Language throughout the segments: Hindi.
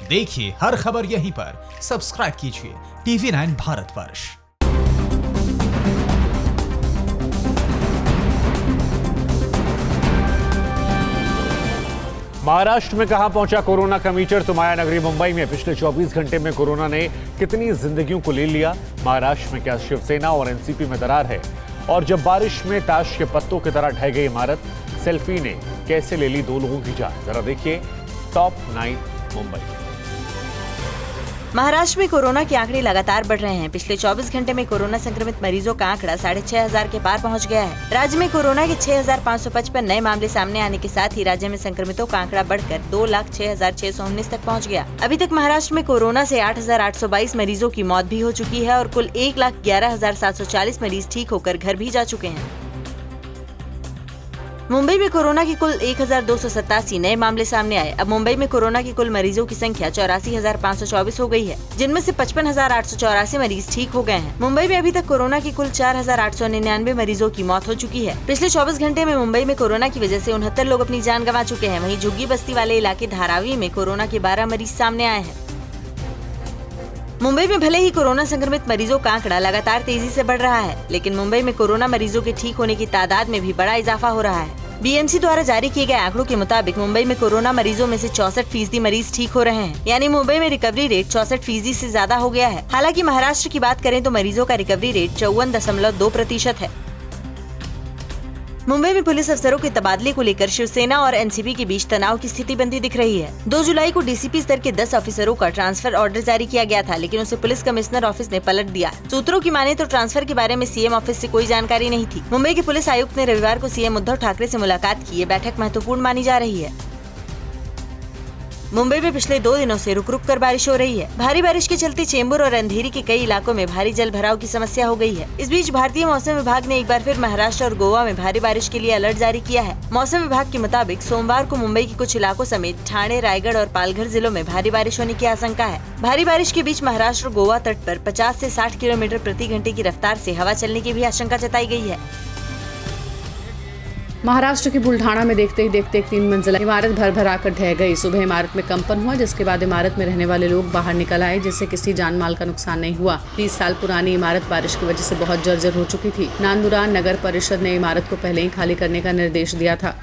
देखिए हर खबर यहीं पर, सब्सक्राइब कीजिए TV9 भारतवर्ष। महाराष्ट्र में कहां पहुंचा कोरोना का मीटर, तो माया नगरी मुंबई में पिछले 24 घंटे में कोरोना ने कितनी जिंदगियों को ले लिया। महाराष्ट्र में क्या शिवसेना और एनसीपी में दरार है, और जब बारिश में ताश के पत्तों की तरह ढह गई इमारत, सेल्फी ने कैसे ले ली 2 लोगों की जान, जरा देखिए टॉप 9 मुंबई। महाराष्ट्र में कोरोना के आंकड़े लगातार बढ़ रहे हैं। पिछले 24 घंटे में कोरोना संक्रमित मरीजों का आंकड़ा 6,500 के पार पहुंच गया है। राज्य में कोरोना के 6,555 नए मामले सामने आने के साथ ही राज्य में संक्रमितों का आंकड़ा बढ़कर 2,06,619 तक पहुंच गया। अभी तक महाराष्ट्र में कोरोना से 8,822 मरीजों की मौत भी हो चुकी है और कुल 1,11,740 मरीज ठीक होकर घर भी जा चुके हैं। मुंबई में कोरोना के कुल 1,287 नए मामले सामने आए। अब मुंबई में कोरोना के कुल मरीजों की संख्या 84,524 हो गई है, जिनमें से 55,884 मरीज ठीक हो गए हैं। मुंबई में अभी तक कोरोना की कुल 4,899 मरीजों की मौत हो चुकी है। पिछले 24 घंटे में मुंबई में कोरोना की वजह से 69 लोग अपनी जान गंवा चुके हैं। वहीं झुग्गी बस्ती वाले इलाके धारावी में कोरोना के 12 मरीज सामने आए हैं। मुंबई में भले ही कोरोना संक्रमित मरीजों का आंकड़ा लगातार तेजी से बढ़ रहा है, लेकिन मुंबई में कोरोना मरीजों के ठीक होने की तादाद में भी बड़ा इजाफा हो रहा है। बीएमसी द्वारा जारी किए गए आंकड़ों के मुताबिक मुंबई में कोरोना मरीजों में से 64% मरीज ठीक हो रहे हैं, यानी मुंबई में रिकवरी रेट 64% से ज्यादा हो गया है। हालांकि महाराष्ट्र की बात करें तो मरीजों का रिकवरी रेट 54.2% है। मुंबई में पुलिस अफसरों के तबादले को लेकर शिवसेना और एनसीपी के बीच तनाव की स्थिति बनती दिख रही है। 2 जुलाई को डीसीपी स्तर के 10 ऑफिसरों का ट्रांसफर ऑर्डर जारी किया गया था, लेकिन उसे पुलिस कमिश्नर ऑफिस ने पलट दिया। सूत्रों की माने तो ट्रांसफर के बारे में सीएम ऑफिस से कोई जानकारी नहीं थी। मुंबई के पुलिस आयुक्त ने रविवार को सीएम उद्धव ठाकरे से मुलाकात की। ये बैठक महत्वपूर्ण मानी जा रही है। मुंबई में पिछले 2 दिनों से रुक रुक कर बारिश हो रही है। भारी बारिश के चलते चेंबूर और अंधेरी के कई इलाकों में भारी जल भराव की समस्या हो गई है। इस बीच भारतीय मौसम विभाग ने एक बार फिर महाराष्ट्र और गोवा में भारी बारिश के लिए अलर्ट जारी किया है। मौसम विभाग के मुताबिक सोमवार को मुंबई के कुछ इलाकों समेत ठाणे, रायगढ़ और पालघर जिलों में भारी बारिश होने की आशंका है। भारी बारिश के बीच महाराष्ट्र और गोवा तट पर 50 से 60 किलोमीटर प्रति घंटे की रफ्तार से हवा चलने की भी आशंका जताई गई है। महाराष्ट्र के बुल्ढाणा में देखते ही देखते एक 3 मंजिला इमारत भर कर ढह गई। सुबह इमारत में कंपन हुआ, जिसके बाद इमारत में रहने वाले लोग बाहर निकल आए, जिससे किसी जान माल का नुकसान नहीं हुआ। 30 साल पुरानी इमारत बारिश की वजह से बहुत जर्जर हो चुकी थी। नांदुरा नगर परिषद ने इमारत को पहले ही खाली करने का निर्देश दिया था।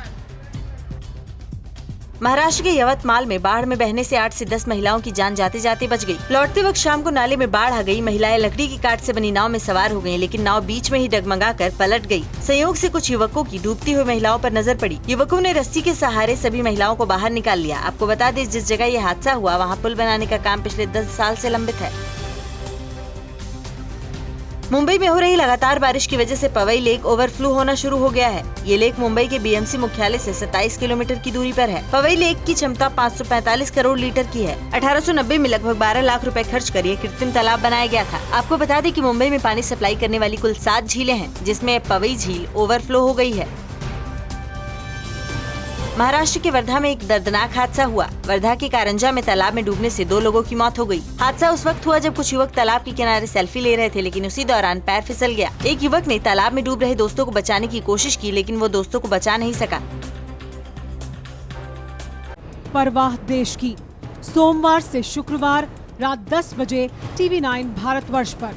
महाराष्ट्र के यवतमाल में बाढ़ में बहने से 8 से 10 महिलाओं की जान जाते जाते बच गई। लौटते वक्त शाम को नाले में बाढ़ आ गई। महिलाएं लकड़ी की काट से बनी नाव में सवार हो गईं, लेकिन नाव बीच में ही डगमगाकर पलट गई। संयोग से कुछ युवकों की डूबती हुई महिलाओं पर नजर पड़ी। युवकों ने रस्सी के सहारे सभी महिलाओं को बाहर निकाल लिया। आपको बता दें, जिस जगह ये हादसा हुआ वहाँ पुल बनाने का काम पिछले 10 साल से लंबित है। मुंबई में हो रही लगातार बारिश की वजह से पवई लेक ओवरफ्लो होना शुरू हो गया है। ये लेक मुंबई के बीएमसी मुख्यालय से 27 किलोमीटर की दूरी पर है। पवई लेक की क्षमता 545 करोड़ लीटर की है। 1890 में लगभग 12 लाख रुपए खर्च कर ये कृत्रिम तालाब बनाया गया था। आपको बता दें कि मुंबई में पानी सप्लाई करने वाली कुल 7 झीलें हैं, जिसमें पवई झील ओवरफ्लो हो गई है। महाराष्ट्र के वर्धा में एक दर्दनाक हादसा हुआ। वर्धा के कारंजा में तालाब में डूबने से 2 लोगों की मौत हो गई। हादसा उस वक्त हुआ जब कुछ युवक तालाब के किनारे सेल्फी ले रहे थे, लेकिन उसी दौरान पैर फिसल गया। एक युवक ने तालाब में डूब रहे दोस्तों को बचाने की कोशिश की, लेकिन वो दोस्तों को बचा नहीं सका। परवाह देश की, सोमवार से शुक्रवार रात 10 बजे TV9 भारतवर्ष पर।